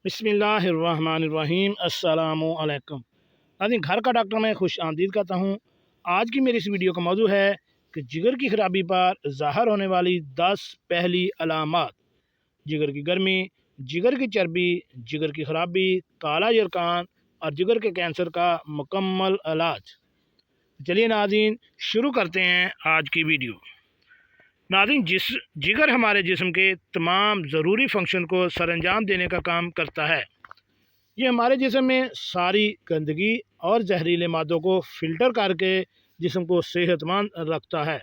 बिस्मिल्लाहिर्रहमानिर्रहीम अस्सलामुअलैकुम। नाज़रीन, घर का डॉक्टर में खुश आमदीद करता हूँ। आज की मेरी इस वीडियो का मौजू है कि जिगर की खराबी पर ज़ाहिर होने वाली 10 पहली अलामात। जिगर की गर्मी, जिगर की चर्बी, जिगर की खराबी, काला यरकान और जिगर के कैंसर का मुकम्मल इलाज। चलिए नाज़रीन, शुरू करते हैं आज की वीडियो। नाज़रीन, जिगर हमारे जिस्म के तमाम ज़रूरी फंक्शन को सरअंजाम देने का काम करता है। ये हमारे जिस्म में सारी गंदगी और जहरीले मादों को फ़िल्टर करके जिस्म को सेहतमंद रखता है।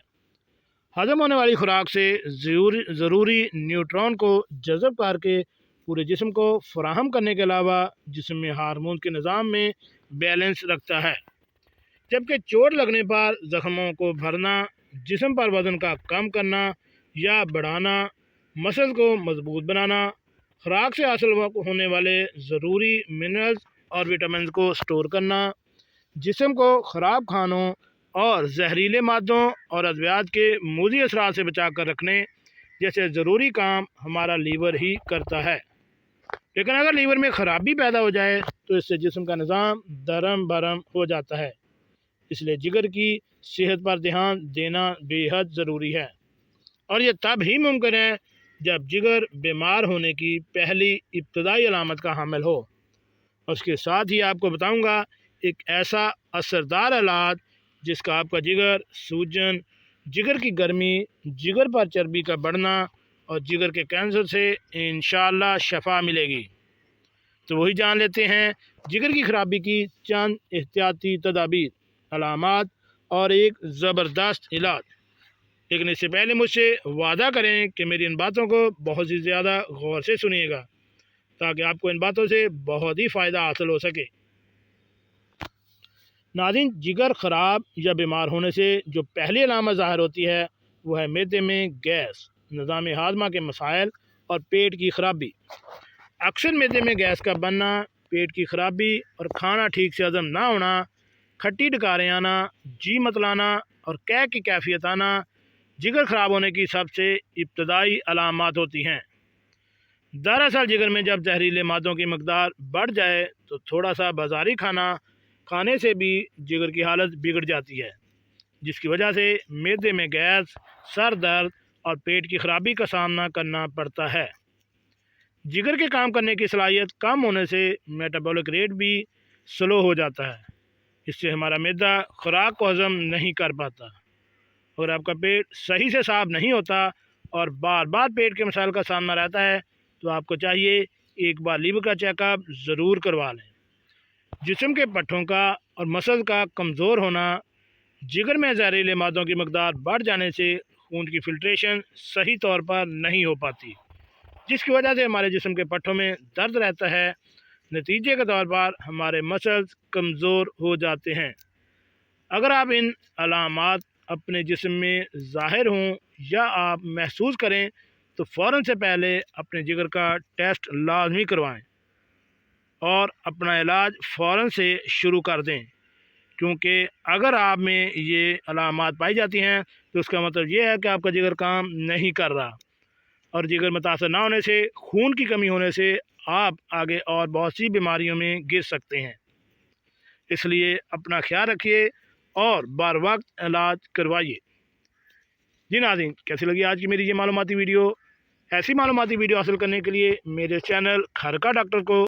हज़म होने वाली खुराक से ज़रूरी न्यूट्रॉन को जज़ब करके पूरे जिस्म को फराहम करने के अलावा जिस्म में हार्मोन के निज़ाम में बैलेंस रखता है। जबकि चोट लगने पर ज़ख्मों को भरना, जिस्म पर वज़न का कम करना या बढ़ाना, मसल को मजबूत बनाना, खुराक से हासिल होने वाले ज़रूरी मिनरल्स और विटामिन को स्टोर करना, जिस्म को ख़राब खानों और जहरीले मादों और अद्वियात के मुज़ी असरात से बचा कर रखने जैसे ज़रूरी काम हमारा लीवर ही करता है। लेकिन अगर लीवर में ख़राबी पैदा हो जाए तो इससे जिस्म का निज़ाम दरम बरम हो जाता है। इसलिए जिगर की सेहत पर ध्यान देना बेहद ज़रूरी है, और ये तब ही मुमकिन है जब जिगर बीमार होने की पहली इब्तदाई अलामत का हामिल हो। उसके साथ ही आपको बताऊंगा एक ऐसा असरदार इलाज जिसका आपका जिगर, सूजन, जिगर की गर्मी, जिगर पर चर्बी का बढ़ना और जिगर के कैंसर से इंशाअल्लाह शफा मिलेगी। तो वही जान लेते हैं जिगर की खराबी की चंद एहतियाती तदाबीर, अलामात और एक ज़बरदस्त इलाज। लेकिन इससे पहले मुझसे वादा करें कि मेरी इन बातों को बहुत ही ज़्यादा गौर से सुनिएगा ताकि आपको इन बातों से बहुत ही फ़ायदा हासिल हो सके। नाज़रीन, जिगर ख़राब या बीमार होने से जो पहली अलामत ज़ाहिर होती है वो है मैदे में गैस, निज़ाम हाज़मा के मसाइल और पेट की खराबी। अक्सर मैदे में गैस का बनना, पेट की खराबी और खाना ठीक से हज़म ना होना, खट्टी डकारें आना, जी मतलाना और कैं की कैफियत आना जिगर ख़राब होने की सबसे इब्तदाई अलामात होती हैं। दरअसल जिगर में जब जहरीले मादों की मकदार बढ़ जाए तो थोड़ा सा बाजारी खाना खाने से भी जिगर की हालत बिगड़ जाती है, जिसकी वजह से मैदे में गैस, सर दर्द और पेट की खराबी का सामना करना पड़ता है। जिगर के काम करने की सलाहियत कम होने से मेटाबॉलिक रेट भी स्लो हो जाता है। इससे हमारा मैदा खुराक को हज़म नहीं कर पाता और आपका पेट सही से साफ नहीं होता और बार बार पेट के मसाइल का सामना रहता है, तो आपको चाहिए एक बार लीवर का चेकअप ज़रूर करवा लें। जिस्म के पट्ठों का और मसल का कमज़ोर होना, जिगर में जहरीले मादों की मकदार बढ़ जाने से खून की फ़िल्ट्रेशन सही तौर पर नहीं हो पाती, जिसकी वजह से हमारे जिस्म के पट्ठों में दर्द रहता है। नतीजे के तौर पर हमारे मसल्स कमज़ोर हो जाते हैं। अगर आप इन अलामात अपने जिस्म में ज़ाहिर हों या आप महसूस करें तो फ़ौरन से पहले अपने जिगर का टेस्ट लाजमी करवाएं और अपना इलाज फ़ौरन से शुरू कर दें, क्योंकि अगर आप में ये अलामात पाई जाती हैं तो उसका मतलब ये है कि आपका जिगर काम नहीं कर रहा, और जिगर मुतासर ना होने से, खून की कमी होने से आप आगे और बहुत सी बीमारियों में गिर सकते हैं। इसलिए अपना ख्याल रखिए और बार वक्त इलाज करवाइए। जी नाज़रीन, कैसी लगी आज की मेरी ये मालूमाती वीडियो? ऐसी मालूमाती वीडियो हासिल करने के लिए मेरे चैनल घर का डॉक्टर को